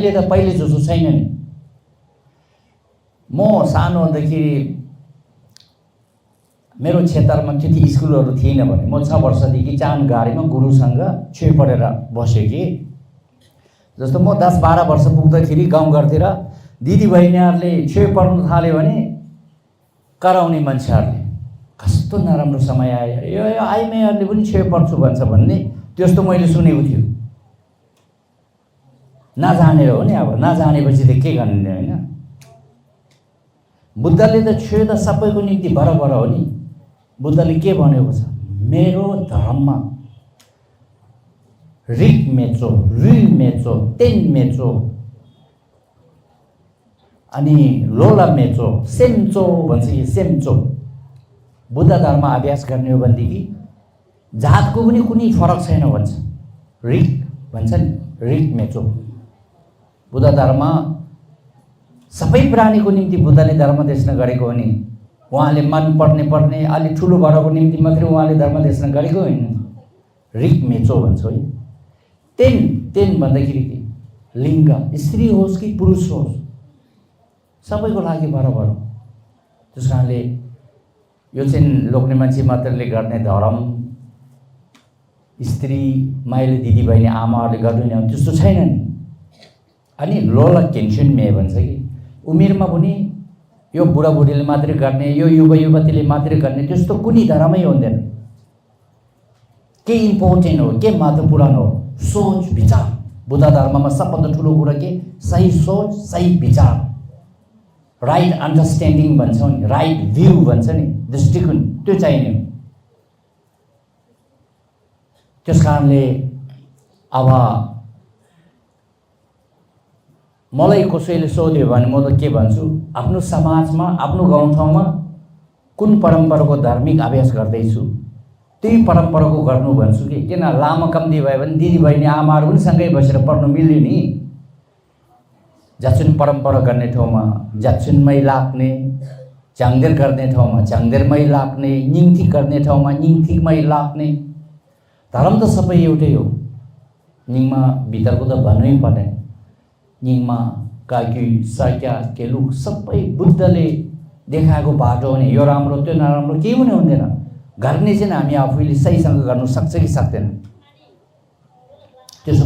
अहिले त पहिले जस्तो छैन नि। म सानो हुँदाखेरि मेरो क्षेत्रमा त्यति स्कुलहरू थिएन भने म 6 वर्षदेखि चान गाडीमा गुरुसँग छुइ पढेर बसेँ कि। जस्तो म 10-12 वर्ष पुग्दाखेरि गाउँघरतिर दिदीबहिनीहरूले छुइ पढ्न थाल्यो भने कराउने मान्छेहरूले कस्तो नराम्रो समय आयो, यो आइमाईहरूले पनि छुइ पढ्छु भन्छ भन्ने त्यस्तो मैले सुनेको थियो। नजानेर हो नि, अब नजानेपछि त के गर्ने होइन। बुद्धले त छुइ त सबैको निम्ति बराबर हो नि। बुद्धले के भनेको छ, मेरो धर्ममा रिक मेचो, रुई मेचो, तेन मेचो अनि लोला मेचो, सेम्चो भन्छ कि सेम्चो। बुद्ध धर्म अभ्यास गर्ने हो भनेदेखि जातको पनि कुनै फरक छैन भन्छ। रिक भन्छ नि, रिक मेचो। बुद्ध धर्म सबै प्राणीको निम्ति बुद्धले धर्म देशना गरेको हो नि। उहाँले मन पर्ने अलि ठुलो बडाको निम्ति मात्रै उहाँले धर्म देशना गरेको होइन। रिक मेचो भन्छ है। तेन भन्दाखेरि के, लिङ्ग स्त्री होस् कि पुरुष होस् सबैको लागि बराबर हो। त्यस कारणले यो चाहिँ लोग्ने मान्छे मात्रले गर्ने धर्म, स्त्री माइली दिदीबहिनी आमाहरूले गर्दैन त्यस्तो छैन नि। अनि लोला केन्सन मे भन्छ कि उमेरमा पनि यो बुढाबुढीले मात्रै गर्ने, यो युवतीले मात्रै गर्ने त्यस्तो कुनै धर्मै हुँदैन। के इम्पोर्टेन्ट हो, के महत्त्वपूर्ण हो, सोच विचार। बुद्ध धर्ममा सबभन्दा ठुलो कुरा के, सही सोच सही विचार, राइट अन्डरस्ट्यान्डिङ भन्छौँ नि, राइट भ्यू भन्छ नि, दृष्टिकोण, त्यो चाहिने हो। त्यस कारणले अब मलाई कसैले सोध्यो भने म त के भन्छु, आफ्नो समाजमा आफ्नो गाउँठाउँमा कुन परम्पराको धार्मिक अभ्यास गर्दैछु त्यही परम्पराको गर्नु भन्छु कि। किन लामो कम्ती भयो भने दिदीबहिनी आमाहरू पनि सँगै बसेर पढ्नु मिल्यो नि। जाछुन परम्परा गर्ने ठाउँमा जाछुनमै लाग्ने, चाङदेर गर्ने ठाउँमा चाङदेरमै लाग्ने, निङथिक गर्ने ठाउँमा निङथिकमै लाग्ने। धर्म त सबै एउटै हो। निङमा भित्रको त भन्नै पर्दैन। निङमा काकी साक्या केलुक सबै बुद्धले देखाएको बाटो हो नि। यो राम्रो त्यो नराम्रो केही पनि हुँदैन। गर्ने चाहिँ हामी आफैले सहीसँग गर्न सक्छ कि सक्दैन। त्यसो